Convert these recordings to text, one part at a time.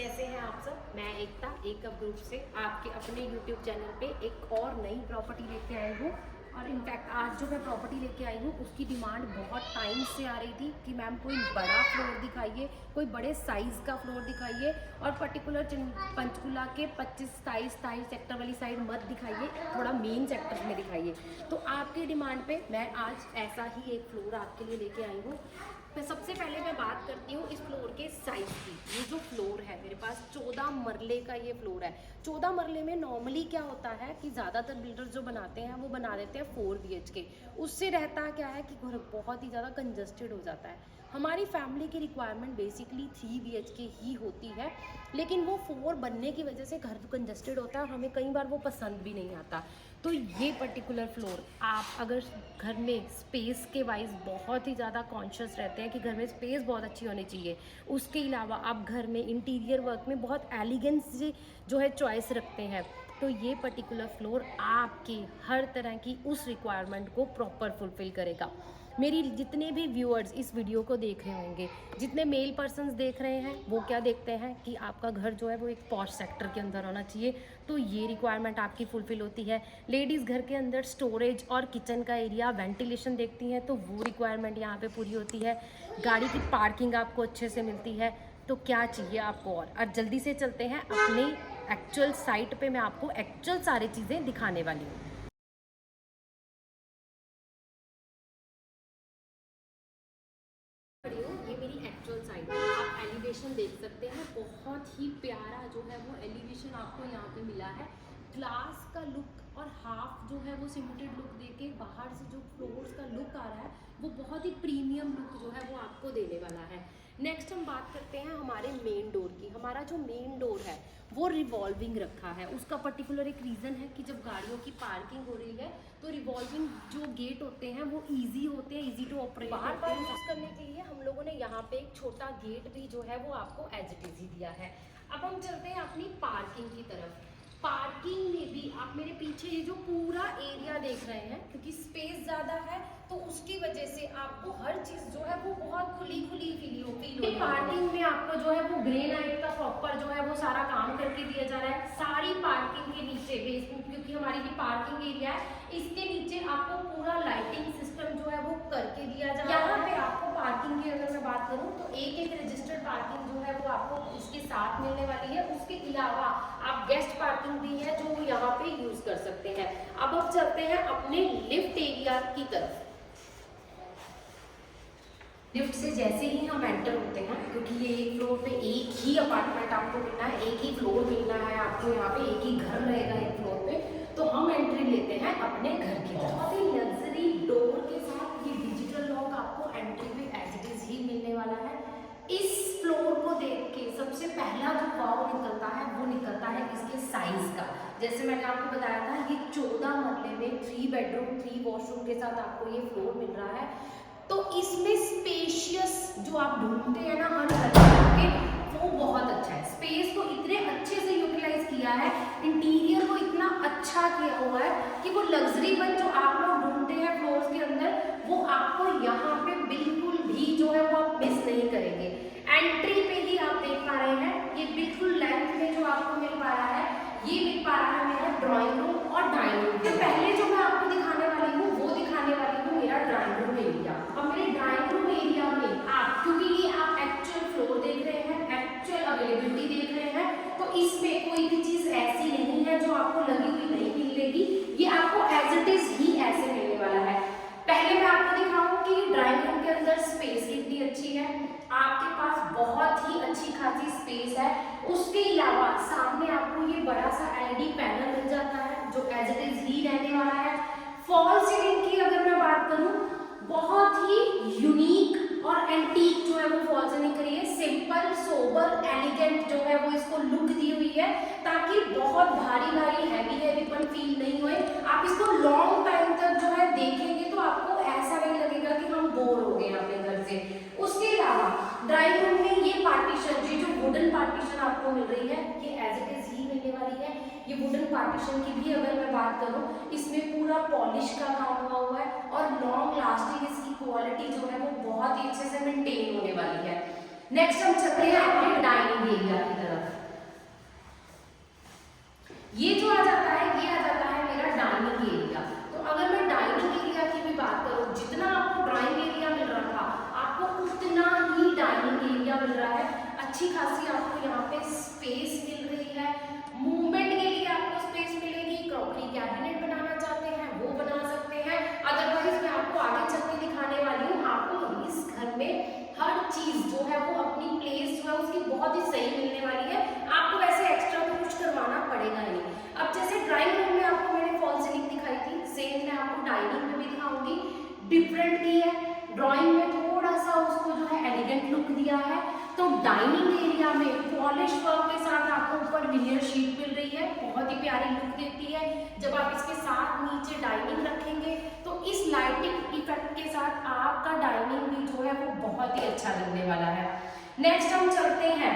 कैसे हैं आप सब। मैं एकता एकअप ग्रुप से आपके अपने यूट्यूब चैनल पे एक और नई प्रॉपर्टी लेके आई हूँ। और इनफैक्ट आज जो मैं प्रॉपर्टी लेके आई हूँ उसकी डिमांड बहुत टाइम से आ रही थी कि मैम कोई बड़ा फ्लोर दिखाइए, कोई बड़े साइज़ का फ्लोर दिखाइए और पर्टिकुलर पंचकुला के 25-27 सेक्टर वाली साइड मत दिखाइए, थोड़ा मेन सेक्टर में दिखाइए। तो आपकी डिमांड पे मैं आज ऐसा ही एक फ्लोर आपके लिए लेके आई हूँ। सबसे पहले मैं बात करती हूँ इस फ्लोर के साइज़ की। ये जो फ्लोर है मेरे पास 14 मरले का ये फ्लोर है। 14 मरले में नॉर्मली क्या होता है कि ज़्यादातर बिल्डर्स जो बनाते हैं वो बना देते हैं 4 BHK। उससे रहता क्या है कि घर बहुत ही ज़्यादा कंजस्टेड हो जाता है। हमारी फैमिली की रिक्वायरमेंट बेसिकली 3 BHK ही होती है, लेकिन वो 4 बनने की वजह से घर कंजस्टेड होता है और हमें कई बार वो पसंद भी नहीं आता। तो ये पर्टिकुलर फ्लोर आप अगर घर में स्पेस के वाइज बहुत ही ज़्यादा कॉन्शियस रहते हैं कि घर में स्पेस बहुत अच्छी होनी चाहिए, उसके अलावा आप घर में इंटीरियर वर्क में बहुत एलिगेंस जो है चॉइस रखते हैं, तो ये पर्टिकुलर फ्लोर आपकी हर तरह की उस रिक्वायरमेंट को प्रॉपर फुलफिल करेगा। मेरी जितने भी व्यूअर्स इस वीडियो को देख रहे होंगे, जितने मेल पर्सन्स देख रहे हैं, वो क्या देखते हैं कि आपका घर जो है वो एक पॉश सेक्टर के अंदर होना चाहिए, तो ये रिक्वायरमेंट आपकी फुलफिल होती है। लेडीज़ घर के अंदर स्टोरेज और किचन का एरिया वेंटिलेशन देखती हैं, तो वो रिक्वायरमेंट यहाँ पे पूरी होती है। गाड़ी की पार्किंग आपको अच्छे से मिलती है, तो क्या चाहिए आपको और जल्दी से चलते हैं अपनी एक्चुअल साइट पे। मैं आपको एक्चुअल सारी चीज़ें दिखाने वाली हूँ। ये मेरी एक्चुअल साइट है, आप एलिवेशन देख सकते हैं। बहुत ही प्यारा जो है वो एलिवेशन आपको यहाँ पे मिला है। ग्लास का लुक और हाफ जो है वो सिमेंटेड लुक देके बाहर से जो फ्लोर्स का लुक आ रहा है वो बहुत ही प्रीमियम लुक जो है वो आपको देने वाला है। नेक्स्ट हम बात करते हैं हमारे मेन डोर की। हमारा जो मेन डोर है वो रिवॉल्विंग रखा है। उसका पर्टिकुलर एक रीज़न है कि जब गाड़ियों की पार्किंग हो रही है तो रिवॉल्विंग जो गेट होते हैं वो ईजी होते हैं, ईजी टू ऑपरेट। बार यूज़ करने के लिए हम लोगों ने यहाँ पे एक छोटा गेट भी जो है वो आपको एज इट इज ही दिया है। अब हम चलते हैं अपनी पार्किंग की तरफ। पार्किंग में भी आप मेरे पीछे ये जो पूरा एरिया देख रहे हैं, क्योंकि स्पेस ज़्यादा है तो उसकी वजह से आपको हर चीज़ जो है वो बहुत खुली खुली फील होती है। पार्किंग में आपको जो है वो ग्रेनाइट का प्रॉपर जो है वो सारा काम करके दिया जा रहा है। सारी पार्किंग के नीचे बेसमेंट, क्योंकि हमारी भी पार्किंग एरिया है, इसके नीचे आपको पूरा लाइटिंग सिस्टम जो है वो करके दिया जा रहा है। यहाँ पे आपको पार्किंग की अगर मैं बात करूँ तो एक रजिस्टर्ड पार्किंग जो है वो आपको इसके साथ मिलने वाली है। उसके अलावा आप गेस्ट पार्किंग भी है जो यहाँ पे यूज कर सकते हैं। अब हम चलते हैं अपने लिफ्ट एरिया की तरफ। लिफ्ट से जैसे ही हम एंटर होते हैं, क्योंकि ये एक फ्लोर पे एक ही अपार्टमेंट आपको मिलना है, एक ही फ्लोर मिलना है आपको, यहाँ पे एक ही घर रहेगा एक फ्लोर पे, तो हम एंट्री लेते हैं अपने घर की तरफ। बहुत ही लग्जरी डोर के साथ ये डिजिटल लॉक आपको एंट्री पे एज इट इज ही मिलने वाला है। इस फ्लोर को देख के सबसे पहला जो वाव निकलता है वो निकलता है इसके साइज का। जैसे मैंने आपको बताया था ये 14 मरले में 3 बेडरूम 3 वॉशरूम के साथ आपको ये फ्लोर मिल रहा है। तो इसमें स्पेशियस जो आप ढूंढते हैं ना हर घर के, वो बहुत अच्छा है। स्पेस को इतने अच्छे से यूटिलाइज किया है, इंटीरियर को इतना अच्छा किया हुआ है कि वो लग्जरीपन जो आप लोग ढूंढते हैं फ्लोर्स के अंदर वो आपको यहाँ पे बिल्कुल भी जो है वो आप मिस नहीं करेंगे। एंट्री पे ही आप देख पा रहे हैं ये बिल्कुल लेंथ में जो आपको मिल पा रहा है, ये मिल पा रहा है मेरा ड्राइंग रूम और डाइनिंग रूम। तो पहले जो मैं आपको दिखाने वाली हूँ वो दिखाने वाली हूँ मेरा ड्राइंग रूम एरिया। अब मेरे ड्राइंग रूम एरिया में आप, क्योंकि ये आप एक्चुअल फ्लोर देख रहे हैं, एक्चुअल अवेलेबिलिटी देख रहे हैं, तो इसमें कोई भी चीज ऐसी नहीं है जो आपको लगी हुई नहीं मिलेगी। ये आपको एज इट इज ही ऐसे मिलने वाला है। पहले मैं आपको दिखाऊं कि ड्राइंग रूम के अंदर स्पेस कितनी अच्छी है। आपके पास बहुत ही अच्छी खासी स्पेस है। उसके अलावा सामने आपको ये बड़ा सा LED पैनल मिल जाता है जो एज इट इज ही रहने वाला है। फॉल सीलिंग की अगर मैं बात करूं, बहुत ही यूनिक और एंटीक जो है वो फॉल सीलिंग करी है। सिंपल सोबर एलिगेंट जो है वो इसको लुक दी हुई है, ताकि बहुत भारी भारी हैवीपन फील नहीं होए। आप इसको लॉन्ग टाइम तक जो है देखेंगे तो आपको ऐसा नहीं लगेगा कि हम बोर हो गए अपने घर से। उसके अलावा ड्राइंग रूम में ये पार्टीशन, ये जो वुडन पार्टीशन आपको मिल रही है, ये एज इट इज ही मिलने वाली है। ये वुडन पार्टीशन की भी अगर मैं बात करूं, इसमें पूरा पॉलिश का काम हुआ है और लॉन्ग लास्टिंग इसकी क्वालिटी जो है वो बहुत ही अच्छे से मेंटेन होने वाली है। नेक्स्ट हम चलते हैं अपने डाइनिंग एरिया की तरफ। खासी आपको यहाँ पे स्पेस मिल रही है। मूवमेंट के लिए आपको स्पेस मिलेगी। क्रॉकरी कैबिनेट बनाना चाहते हैं वो बना सकते हैं। अदरवाइज मैं आपको आगे चल के दिखाने वाली हूँ, आपको इस घर में हर चीज जो है वो अपनी प्लेस जो है उसकी बहुत ही सही मिलने वाली है। आपको वैसे एक्स्ट्रा तो कुछ करवाना पड़ेगा ही नहीं। अब जैसे ड्राइंग रूम में आपको मैंने फॉल सीलिंग दिखाई थी, सेम मैं आपको डाइनिंग में भी दिखाऊंगी। डिफरेंट की है, ड्राइंग में थोड़ा सा उसको जो है एलिगेंट लुक दिया है, तो डाइनिंग एरिया में पॉलिश वर्क के साथ आपको ऊपर विनियर शीट मिल रही है, बहुत ही प्यारी लुक देती है। जब आप इसके साथ नीचे डाइनिंग रखेंगे तो इस लाइटिंग इफेक्ट के साथ आपका डाइनिंग भी जो है वो बहुत ही अच्छा लगने वाला है। नेक्स्ट हम चलते हैं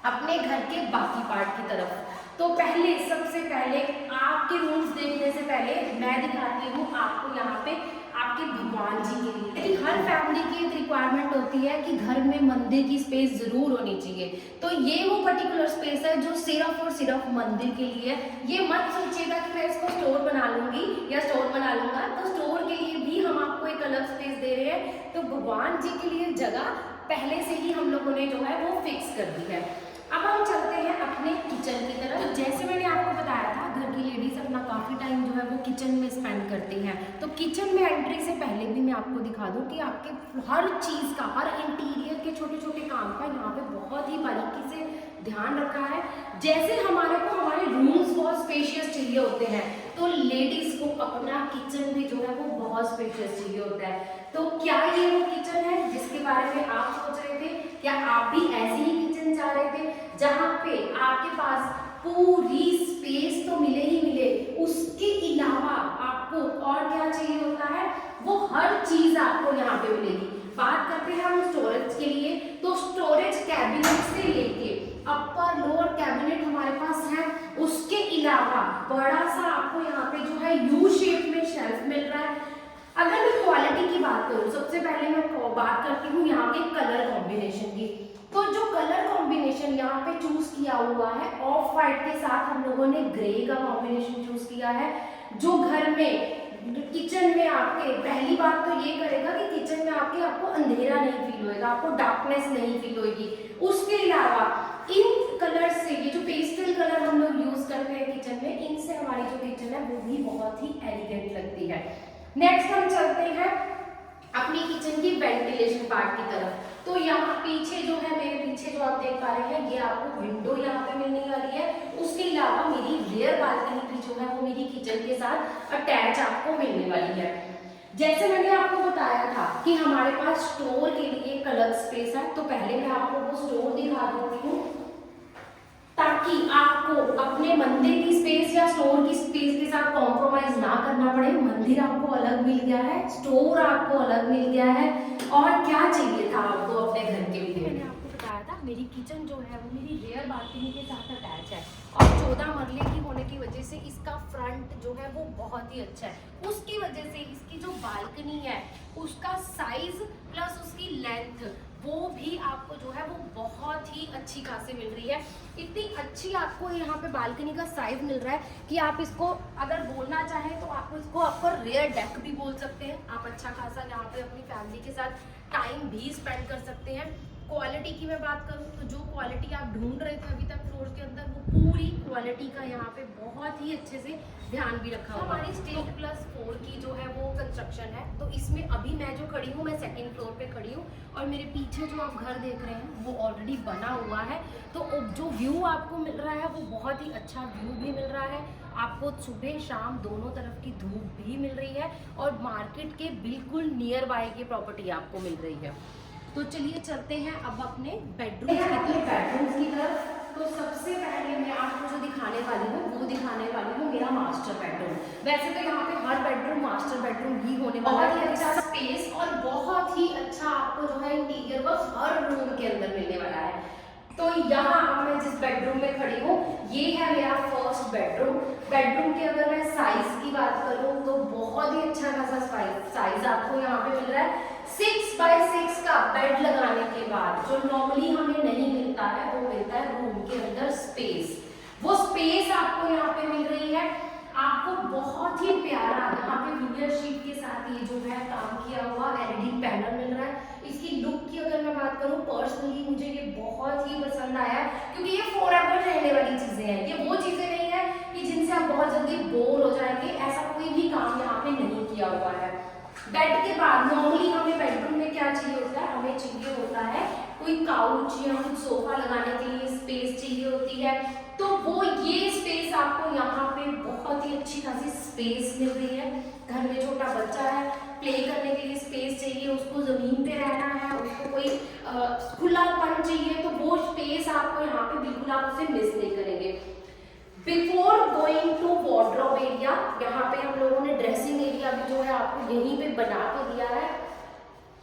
अपने घर के बाकी पार्ट की तरफ। तो पहले सबसे पहले आपके रूम्स देखने से पहले मैं दिखाती हूँ आपको यहाँ पे आपके भगवान जी के लिए। हर फैमिली की एक रिक्वायरमेंट होती है कि घर में मंदिर की स्पेस जरूर होनी चाहिए, तो ये वो पर्टिकुलर स्पेस है जो सिर्फ और सिर्फ मंदिर के लिए है। ये मत सोचिएगा कि मैं इसको स्टोर बना लूंगी या स्टोर बना लूंगा, तो स्टोर के लिए भी हम आपको एक अलग स्पेस दे रहे हैं। तो भगवान जी के लिए जगह पहले से ही हम लोगों ने जो है वो फिक्स कर दी है। अब हम चलते हैं अपने किचन की तरफ। जैसे मैंने आपको बताया था, घर की लेडीज अपना काफ़ी टाइम जो है वो किचन में स्पेंड करती हैं, तो किचन में एंट्री से पहले भी मैं आपको दिखा दूं कि आपके हर चीज़ का, हर इंटीरियर के छोटे छोटे काम का यहाँ पे बहुत ही बारीकी से ध्यान रखा है। जैसे हमारे को हमारे रूम्स बहुत स्पेशियस चाहिए होते हैं, तो लेडीज को अपना किचन भी जो है वो बहुत स्पेशियस चाहिए होता है। तो क्या ये वो किचन है जिसके बारे में आप सोच रहे थे? क्या आप भी ऐसी ही किचन चाह रहे थे जहाँ पे आपके पास पूरी स्पेस तो मिले ही मिले, उसके अलावा आपको और क्या चाहिए होता है, वो हर चीज आपको यहाँ पे मिलेगी। बात करते हैं हम स्टोरेज के लिए, तो स्टोरेज कैबिनेट से लेके अपर लोअर कैबिनेट हमारे पास है, उसके अलावा बड़ा सा आपको यहाँ पे जो है यू शेप में शेल्फ मिल रहा है। अगर मैं क्वालिटी की बात करूँ, सबसे पहले मैं बात करती हूँ यहाँ के कलर कॉम्बिनेशन की। तो जो कलर कॉम्बिनेशन यहाँ पे चूज किया हुआ है, ऑफ वाइट के साथ हम लोगों ने ग्रे का कॉम्बिनेशन चूज किया है, जो घर में किचन में आपके पहली बात तो ये करेगा कि किचन में आपको अंधेरा नहीं फील होएगा, आपको डार्कनेस नहीं फील होगी। उसके अलावा इन कलर से, ये जो पेस्टल कलर हम लोग यूज करते हैं किचन में, इनसे हमारी जो किचन है वो भी बहुत ही एलिगेंट लगती है। नेक्स्ट हम चलते हैं अपनी किचन की वेंटिलेशन पार्ट की तरफ। तो यहाँ पीछे जो है, मेरे पीछे जो आप देख पा रहे हैं, ये आपको विंडो यहाँ पे मिलने वाली है। उसके अलावा मेरी रियर बालकनी भी जो है वो मेरी किचन के साथ अटैच आपको मिलने वाली है। जैसे मैंने आपको बताया था कि हमारे पास स्टोर के लिए एक अलग स्पेस है, तो पहले मैं आपको वो स्टोर दिखा देती हूँ ताकि आपको अपने मंदिर की स्पेस या स्टोर की स्पेस के साथ कॉम्प्रोमाइज ना करना पड़े। मंदिर आपको अलग मिल गया है, स्टोर आपको अलग मिल गया है, और क्या चाहिए था आपको अपने घर के लिए। मैंने आपको बताया था मेरी किचन जो है वो मेरी रियर बालकनी के साथ अटैच है, और 14 मरले की होने की वजह से इसका फ्रंट जो है वो बहुत ही अच्छा है। उसकी वजह से इसकी जो बालकनी है उसका साइज प्लस उसकी लेंथ वो भी आपको जो है वो बहुत ही अच्छी खासी मिल रही है। इतनी अच्छी आपको यहाँ पे बालकनी का साइज मिल रहा है कि आप इसको अगर बोलना चाहें तो आप इसको आपको रियर डेक भी बोल सकते हैं। आप अच्छा खासा यहाँ पे अपनी फैमिली के साथ टाइम भी स्पेंड कर सकते हैं। क्वालिटी की मैं बात करूँ तो जो क्वालिटी आप ढूंढ रहे थे अभी तक फ्लोर के अंदर, वो पूरी क्वालिटी का यहाँ पे बहुत ही अच्छे से ध्यान भी रखा हुआ है। हमारी स्टेज +4 की जो है वो कंस्ट्रक्शन है, तो इसमें अभी मैं जो खड़ी हूँ मैं सेकंड फ्लोर पे खड़ी हूँ, और मेरे पीछे जो आप घर देख रहे हैं वो ऑलरेडी बना हुआ है। तो जो व्यू आपको मिल रहा है वो बहुत ही अच्छा व्यू भी मिल रहा है। आपको सुबह शाम दोनों तरफ की धूप भी मिल रही है, और मार्केट के बिल्कुल नियर बाय की प्रॉपर्टी आपको मिल रही है। तो चलिए चलते हैं अब अपने बेडरूम्स की तरफ। तो सबसे पहले मैं आपको जो दिखाने वाली हूँ वो दिखाने वाली हूँ मेरा मास्टर बेडरूम। वैसे तो यहाँ पे हर बेडरूम मास्टर बेडरूम ही होने वाला है। अच्छा स्पेस और बहुत ही अच्छा आपको जो है इंटीरियर वर्क हर रूम के अंदर मिलने वाला है। तो यहाँ अब मैं जिस बेडरूम में खड़ी हूँ ये है मेरा फर्स्ट बेडरूम। बेडरूम के अगर मैं साइज की बात करूँ तो बहुत ही अच्छा खासा साइज आपको यहाँ पे मिल रहा है। 6x6 का बेड लगाने के बाद जो नॉर्मली हमें नहीं मिलता है वो मिलता है रूम के अंदर स्पेस। वो स्पेस आपको यहाँ पे मिल रही है। आपको बहुत ही प्यारा यहाँ पे विनियर शीट के साथ ये जो है काम किया हुआ LED पैनल मिल रहा है। इसकी लुक की अगर मैं बात करूँ, पर्सनली मुझे ये बहुत ही पसंद आया, क्योंकि ये फॉरएवर रहने वाली चीजें हैं। ये वो चीजें नहीं है कि जिनसे आप बहुत जल्दी बोर हो जाएंगे, ऐसा कोई भी काम यहाँ पे नहीं किया हुआ है। बेड के बाद नॉर्मली हमें बेडरूम में क्या चाहिए होता है, हमें चाहिए होता है कोई काउच या कुछ सोफा लगाने के लिए स्पेस चाहिए होती है, तो वो ये स्पेस आपको यहाँ पे बहुत ही अच्छी खासी स्पेस मिल रही है। घर में छोटा बच्चा है, प्ले करने के लिए स्पेस चाहिए, उसको जमीन पे रहना है, उसको कोई खुलापन चाहिए, तो वो स्पेस आपको यहाँ पे बिल्कुल आप उसे मिस नहीं करेंगे। Before going to wardrobe area, यहाँ पे हम लोगों ने ड्रेसिंग एरिया भी जो है आपको यहीं पे बना के दिया है,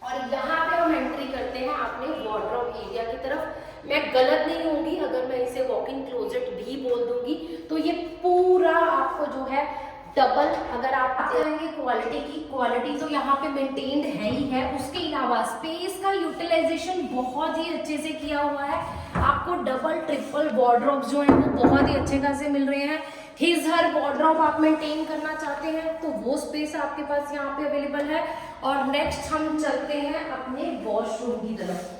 और यहाँ पे हम एंट्री करते हैं अपने वार्डरोब एरिया की तरफ। मैं गलत नहीं होंगी अगर मैं इसे वॉक इन क्लोजेट भी बोल दूंगी, तो ये पूरा आपको जो है डबल, अगर आप करेंगे क्वालिटी की, क्वालिटी तो यहाँ पे मेंटेन्ड है ही है, उसके अलावा स्पेस का यूटिलाइजेशन बहुत ही अच्छे से किया हुआ है। आपको डबल ट्रिपल वार्डरोब जो है वो बहुत ही अच्छे खासे मिल रहे हैं। हिज हर वार्डरोब आप मेंटेन करना चाहते हैं तो वो स्पेस आपके पास यहाँ पे अवेलेबल है। और नेक्स्ट हम चलते हैं अपने वॉशरूम की तरफ।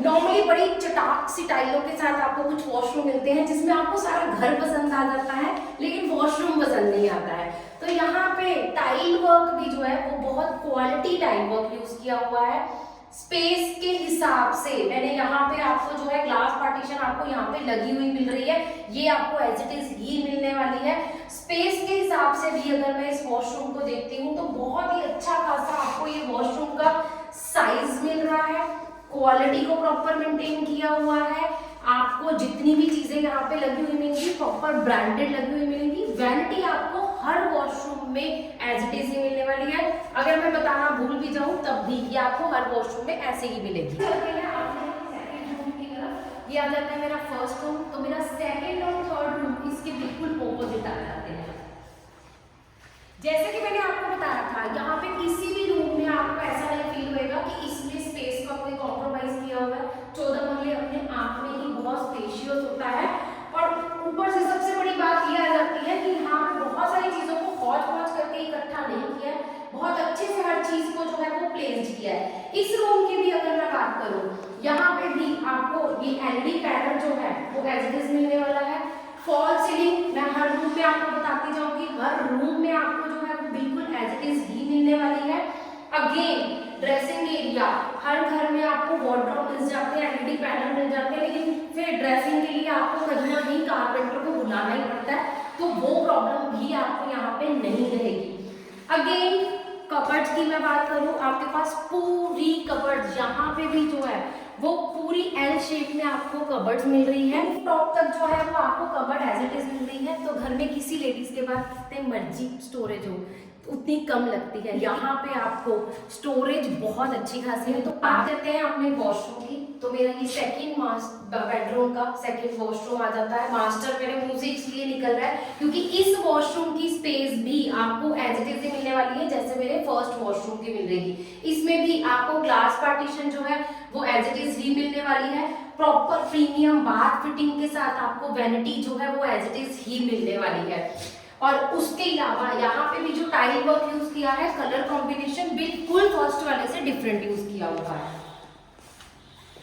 नॉर्मली बड़ी चटाक सी टाइलों के साथ आपको कुछ वॉशरूम मिलते हैं जिसमें आपको सारा घर पसंद आ जाता है, लेकिन वॉशरूम पसंद नहीं आता है। तो यहाँ पे टाइल वर्क भी जो है वो बहुत क्वालिटी टाइल वर्क यूज किया हुआ है। स्पेस के हिसाब से मैंने यहाँ पे आपको जो है ग्लास पार्टीशन आपको यहाँ पे लगी हुई मिल रही है, ये आपको एज इट इज ही मिलने वाली है। स्पेस के हिसाब से भी अगर मैं इस वॉशरूम को देखती हूँ तो बहुत ही अच्छा खासा आपको ये वॉशरूम का साइज मिल रहा है। क्वालिटी को प्रॉपर मेंटेन किया हुआ है। आपको जितनी भी चीजें यहाँ पे लगी हुई मिलेंगी प्रॉपर ब्रांडेड लगी हुई मिलेंगी। वैनिटी आपको हर वॉशरूम में एज इट इज ही मिलने वाली है। अगर मैं बताना भूल भी जाऊं तब भी ये आपको हर वॉशरूम में ऐसे ही मिलेगी। ये आ जाता है मेरा फर्स्ट रूम, तो मेरा सेकेंड और थर्ड रूम इसके बिल्कुल ऑपोजिट आ जाते हैं। जैसे कि मैंने आपको बताया था, यहाँ पे किसी भी रूम में आपको ऐसा नहीं फील होएगा कि इसमें स्पेस का कोई कॉम्प्रोमाइज किया हुआ है। 14 मरले अपने आप में ही बहुत स्पेशियस होता है, और ऊपर से सबसे बड़ी बात ये आ जाती है कि यहाँ पे बहुत सारी चीजों को हौच पौच करके इकट्ठा नहीं किया है, बहुत अच्छे से हर चीज को जो है वो प्लेस्ड किया है। इस रूम की भी अगर मैं बात करूँ, यहाँ पे भी आपको ये एलईडी पैनल जो है वो एज इट इज मिलने वाला है। फॉल सीलिंग मैं हर रूम में आपको बताती जाऊंगी, हर रूम में आपको जो है वो बिल्कुल एज इट इज ही मिलने वाली है। अगेन ड्रेसिंग एरिया, हर घर में आपको वार्डरोब मिल जाते हैं, एलईडी पैनल मिल जाते हैं, लेकिन फिर ड्रेसिंग के लिए आपको कहीं ना कहीं कारपेंटर को बुलाना ही पड़ता है, तो वो प्रॉब्लम भी आपको यहाँ पे नहीं रहेगी। अगेन कबर्ड्स की मैं बात करूँ, आपके पास पूरी कबर्ड यहाँ पे भी जो है वो पूरी एल शेप में आपको कबर्ड्स मिल रही है। टॉप तक जो है वो आपको कबर्ड एज इट इज मिल रही है। तो घर में किसी लेडीज के पास जितने मर्जी स्टोरेज हो उतनी कम लगती है, यहाँ पे आपको स्टोरेज बहुत अच्छी खासी है। तो बात करते हैं अपने वॉशरूम की, तो मेरा ये सेकंड बेडरूम का सेकंड वॉशरूम आ जाता है। मास्टर मेरे मुंह से इसलिए निकल रहा है क्योंकि इस वॉशरूम की स्पेस भी आपको एज इट इज ही मिलने वाली है जैसे मेरे फर्स्ट वॉशरूम की मिल रही थी। इसमें भी आपको ग्लास पार्टीशन जो है वो एज इट इज ही मिलने वाली है। प्रॉपर प्रीमियम बाथ फिटिंग के साथ आपको वैनिटी जो है वो एज इट इज ही मिलने वाली है। और उसके अलावा यहाँ पे भी जो टाइल वर्क यूज किया है, कलर कॉम्बिनेशन बिल्कुल फर्स्ट वाले से डिफरेंट यूज किया हुआ है।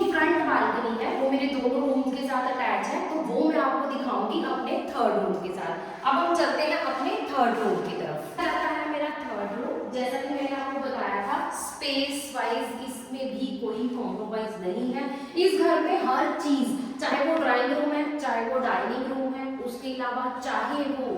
फ्रंट बालकनी है वो मेरे दोनों रूम के साथ अटैच है, तो वो मैं आपको दिखाऊंगी अपने थर्ड रूम के साथ। अब हम चलते हैं अपने थर्ड रूम की तरफ। आता है मेरा थर्ड रूम, जैसा कि मैंने आपको बताया था स्पेस वाइज इसमें भी कोई कॉम्प्रोमाइज नहीं है। इस घर में हर चीज, चाहे वो ड्राइंग रूम है, चाहे वो डाइनिंग रूम है, उसके अलावा चाहे वो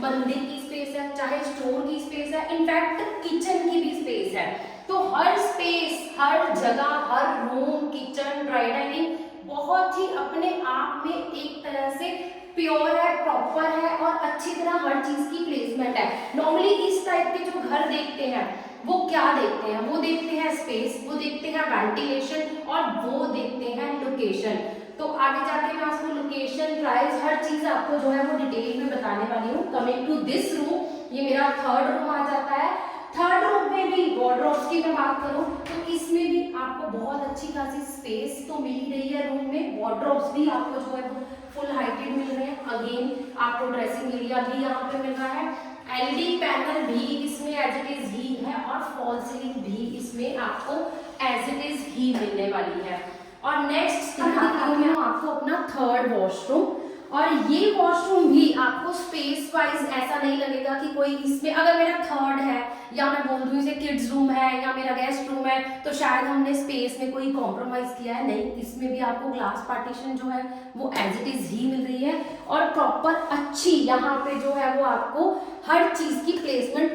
मंदिर की स्पेस है, चाहे स्टोर की स्पेस है, इनफैक्ट किचन की भी स्पेस है, तो हर स्पेस, हर जगह, हर रूम, किचन, ड्राई डाइनिंग बहुत ही अपने आप में एक तरह से प्योर है, प्रॉपर है और अच्छी तरह हर चीज की प्लेसमेंट है। नॉर्मली इस टाइप के जो घर देखते हैं वो क्या देखते हैं, वो देखते हैं स्पेस, वो देखते हैं वेंटिलेशन और वो देखते हैं लोकेशन। तो आगे जाके मैं आपको लोकेशन, प्राइस, हर चीज आपको जो है वो डिटेल में बताने वाली हूँ। कमिंग टू दिस रूम, ये मेरा थर्ड रूम आ जाता है। थर्ड रूम में भी वार्डरोब्स की मैं बात करूं तो इसमें भी आपको बहुत अच्छी खासी स्पेस तो मिल ही रही है रूम में। वार्डरोब्स भी आपको जो है फुल हाइटेड मिल रहे हैं। अगेन आपको ड्रेसिंग एरिया भी यहाँ पे मिल रहा है। एलईडी पैनल भी इसमें एज इट इज ही है और फॉल सीलिंग भी इसमें आपको एज इट इज ही मिलने वाली है। और नेक्स्ट दिखाती हूँ आपको अपना थर्ड वॉशरूम। और ये वॉशरूम भी आपको स्पेस वाइज ऐसा नहीं लगेगा कि कोई इसमें, अगर मेरा थर्ड है या मैं बोल दूँ इसे किड्स रूम है या मेरा गेस्ट रूम है तो शायद हमने स्पेस में कोई कॉम्प्रोमाइज किया है, नहीं, इसमें भी आपको ग्लास पार्टीशन जो है वो एज इट इज ही मिल रही है। और प्रॉपर अच्छी यहाँ पे जो है वो आपको हर चीज की प्लेसमेंट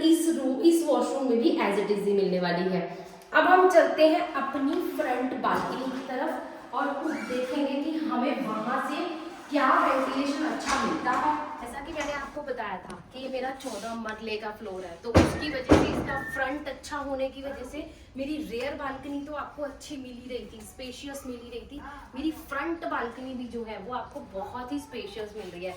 इस वॉशरूम में भी एज इट इज ही मिलने वाली है। अब हम चलते हैं अपनी फ्रंट बालकनी की तरफ और कुछ देखेंगे कि हमें वहां से क्या वेंटिलेशन अच्छा मिलता है। जैसा कि मैंने आपको बताया था कि ये मेरा 14 मरले का फ्लोर है, तो उसकी वजह से इसका फ्रंट अच्छा होने की वजह से मेरी रेयर बालकनी तो आपको अच्छी मिल ही रही थी, स्पेशियस मिल ही रही थी। मेरी फ्रंट बालकनी भी जो है वो आपको बहुत ही स्पेशियस मिल रही है।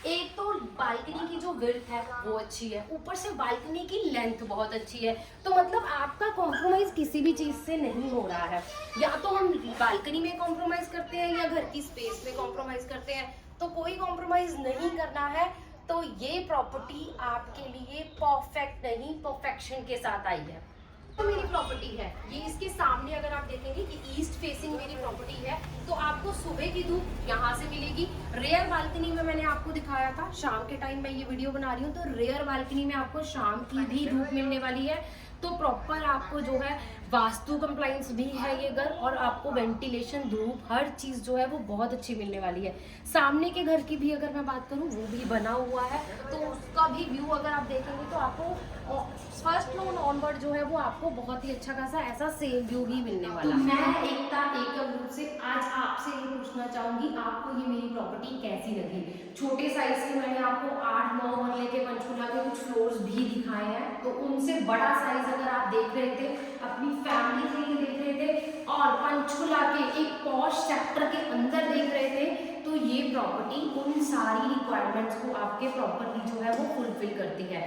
एक तो बालकनी की जो विड्थ है वो अच्छी है, ऊपर से बालकनी की लेंथ बहुत अच्छी है, तो मतलब आपका कॉम्प्रोमाइज किसी भी चीज से नहीं हो रहा है। या तो हम बालकनी में कॉम्प्रोमाइज करते हैं या घर की स्पेस में कॉम्प्रोमाइज करते हैं, तो कोई कॉम्प्रोमाइज नहीं करना है। तो ये प्रॉपर्टी आपके लिए परफेक्ट नहीं, परफेक्शन के साथ आई है। तो मेरी प्रॉपर्टी है ये, इसके सामने अगर आप देखेंगे कि ईस्ट फेसिंग मेरी प्रॉपर्टी है, तो आपको सुबह की धूप यहाँ से मिलेगी। रेयर बालकनी में मैंने आपको दिखाया था, शाम के टाइम मैं ये वीडियो बना रही हूँ, तो रेयर बालकनी में आपको शाम की भी धूप मिलने वाली है। तो प्रॉपर आपको जो है वास्तु कंप्लाइंस भी है ये घर, और आपको वेंटिलेशन, धूप, हर चीज़ जो है वो बहुत अच्छी मिलने वाली है। सामने के घर की भी अगर मैं बात करूँ वो भी बना हुआ है, तो उसका भी व्यू अगर आप देखेंगे तो आपको फर्स्ट फ्लोर ऑनवर्ड जो है वो आपको बहुत ही अच्छा खासा ऐसा सेम व्यू ही मिलने वाला है। मैं एकता एकम रूप से आज आपसे ये पूछना चाहूंगी, आपको ये मेरी प्रॉपर्टी कैसी लगी। छोटे साइज के मैंने आपको 8-9 मरले के पंचकूला के कुछ फ्लोर्स भी दिखाए हैं, तो उनसे बड़ा साइज अगर आप देख रहे थे, अपनी फैमिली के लिए देख रहे थे और पंचकूला के एक पॉश सेक्टर के अंदर देख रहे थे, तो ये प्रॉपर्टी उन सारी रिक्वायरमेंट्स को आपके प्रॉपर्ली जो है वो फुलफिल करती है।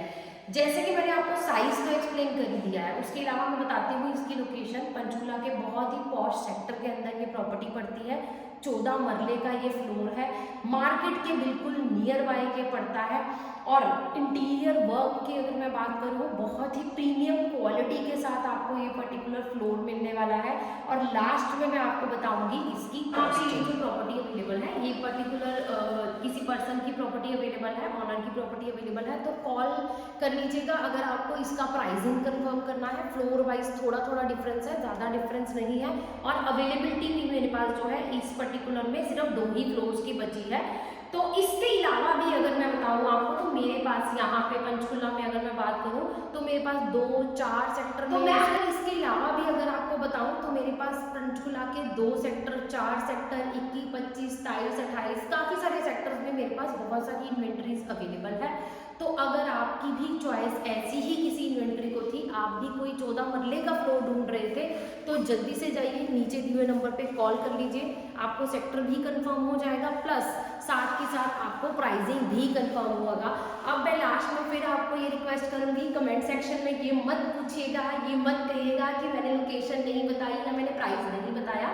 जैसे कि मैंने आपको साइज तो एक्सप्लेन कर ही दिया है, उसके अलावा मैं बताती हूँ इसकी लोकेशन। पंचकूला के बहुत ही पॉश सेक्टर के अंदर ये प्रॉपर्टी पड़ती है, 14 मरले का ये फ्लोर है, मार्केट के बिल्कुल नियर बाय के पड़ता है। और इंटीरियर वर्क की अगर मैं बात करूँ, बहुत ही प्रीमियम क्वालिटी के साथ आपको ये पर्टिकुलर फ्लोर मिलने वाला है। और लास्ट में मैं आपको बताऊंगी इसकी कॉस्ट। जो प्रॉपर्टी अवेलेबल है, ये पर्टिकुलर किसी पर्सन की प्रॉपर्टी अवेलेबल है, ऑनर की प्रॉपर्टी अवेलेबल है, तो कॉल कर लीजिएगा अगर आपको इसका प्राइसिंग कंफर्म करना है। फ्लोर वाइज थोड़ा थोड़ा डिफरेंस है, ज़्यादा डिफरेंस नहीं है। और अवेलेबिलिटी भी मेरे पास जो है इस पर्टिकुलर में सिर्फ 2 ही फ्लोर्स की बची है। तो इसके अलावा भी अगर मैं बताऊँ आपको, तो मेरे पास यहाँ पे पंचकूला में अगर मैं बात करूँ तो मेरे पास 2-4 सेक्टर में, तो मैं अगर इसके अलावा भी अगर आपको बताऊँ तो मेरे पास पंचकूला के 2 सेक्टर, 4 सेक्टर, 21, 25, 27, 28, काफ़ी सारे सेक्टर्स में मेरे पास बहुत सारी इन्वेंट्रीज अवेलेबल है। तो अगर आपकी भी चॉइस ऐसी ही किसी इन्वेंट्री को थी, आप भी कोई 14 मरले का फ्लोर ढूंढ रहे थे, तो जल्दी से जाइए, नीचे दिए हुए नंबर पे कॉल कर लीजिए, आपको सेक्टर भी कंफर्म हो जाएगा, प्लस साथ के साथ आपको प्राइसिंग भी कंफर्म होगा। अब मैं लास्ट में फिर आपको ये रिक्वेस्ट करूंगी, कमेंट सेक्शन में ये मत पूछिएगा, ये मत कहिएगा कि मैंने लोकेशन नहीं बताई या मैंने प्राइस नहीं बताया।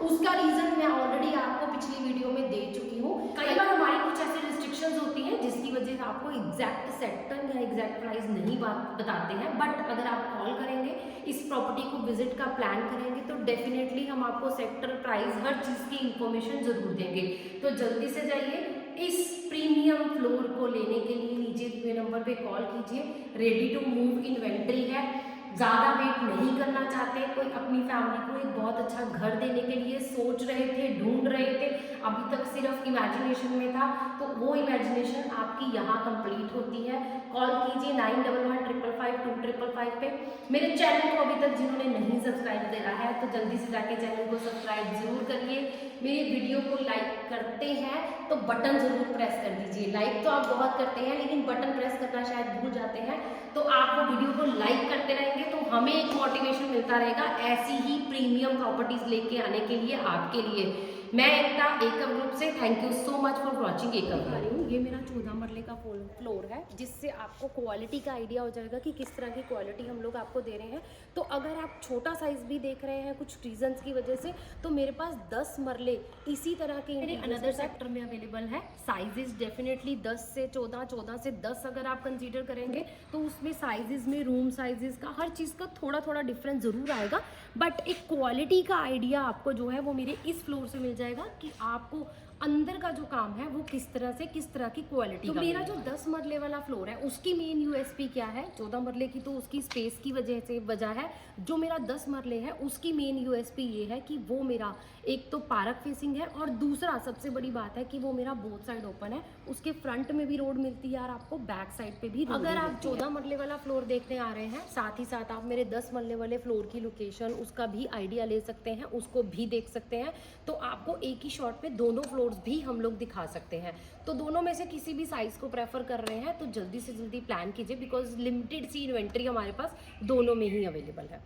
उसका रीजन मैं ऑलरेडी आपको पिछली वीडियो में दे चुकी हूँ। कई बार हमारी कुछ ऐसी रिस्ट्रिक्शंस होती हैं जिसकी वजह से आपको एग्जैक्ट सेक्टर या एग्जैक्ट प्राइस नहीं बताते हैं, बट अगर आप कॉल करेंगे, इस प्रॉपर्टी को विजिट का प्लान करेंगे, तो डेफिनेटली हम आपको सेक्टर, प्राइस, हर चीज़ की इंफॉर्मेशन जरूर देंगे। तो जल्दी से जाइए, इस प्रीमियम फ्लोर को लेने के लिए नीचे दिए नंबर पे कॉल कीजिए। रेडी टू मूव इन्वेंट्री है, ज़्यादा वेट नहीं करना चाहते, कोई अपनी फैमिली को एक बहुत अच्छा घर देने के लिए सोच रहे थे, ढूंढ रहे थे, अभी तक सिर्फ इमेजिनेशन में था, तो वो इमेजिनेशन आपकी यहाँ कंप्लीट होती है। कॉल कीजिए 9115552555 पे। मेरे चैनल को अभी तक जिन्होंने नहीं सब्सक्राइब करा है तो जल्दी से जाके चैनल को सब्सक्राइब जरूर करिए। मेरे वीडियो को लाइक करते हैं तो बटन जरूर प्रेस कर दीजिए। लाइक तो आप बहुत करते हैं लेकिन बटन प्रेस करना शायद भूल जाते हैं, तो आप वो वीडियो को लाइक करते रहेंगे तो हमें एक मोटिवेशन मिलता रहेगा ऐसी ही प्रीमियम प्रॉपर्टीज लेके आने के लिए आपके लिए। मैं एकता एकम ग्रुप से thank you so much for watching एकम बता रही हूँ, ये मेरा 14 मरले का फ्लोर है, जिससे आपको क्वालिटी का आइडिया हो जाएगा कि किस तरह की क्वालिटी हम लोग आपको दे रहे हैं। तो अगर आप छोटा साइज़ भी देख रहे हैं कुछ रीजंस की वजह से, तो मेरे पास 10 मरले इसी तरह के अनदर सेक्टर में अवेलेबल है। साइजेस डेफिनेटली 10 से 14, 14 से 10 अगर आप कंसीडर करेंगे तो उसमें साइजेस में रूम साइजेस का हर चीज़ का थोड़ा थोड़ा डिफरेंस ज़रूर आएगा, बट एक क्वालिटी का आइडिया आपको जो है वो मेरे इस फ्लोर से मिल जाएगा कि आपको अंदर का जो काम है वो किस तरह की क्वालिटी। तो मेरा जो 10 मरले वाला फ्लोर है उसकी मेन यूएसपी क्या है? 14 मरले की तो उसकी स्पेस की वजह है। जो मेरा 10 मरले है उसकी मेन यूएसपी ये है कि वो मेरा एक तो पार्क फेसिंग है, और दूसरा सबसे बड़ी बात है कि वो मेरा बोथ साइड ओपन है। उसके फ्रंट में भी रोड मिलती है और आपको बैक साइड पे भी। अगर आप 14 मरले वाला फ्लोर देखने आ रहे हैं, साथ ही साथ आप मेरे 10 मरले वाले फ्लोर की लोकेशन उसका भी आइडिया ले सकते हैं, उसको भी देख सकते हैं। तो आपको एक ही शॉट पे दोनों फ्लोर्स भी हम लोग दिखा सकते हैं। तो दोनों में से किसी भी साइज को प्रेफर कर रहे हैं तो जल्दी से जल्दी प्लान कीजिए, बिकॉज लिमिटेड सी इन्वेंट्री हमारे पास दोनों में ही अवेलेबल है।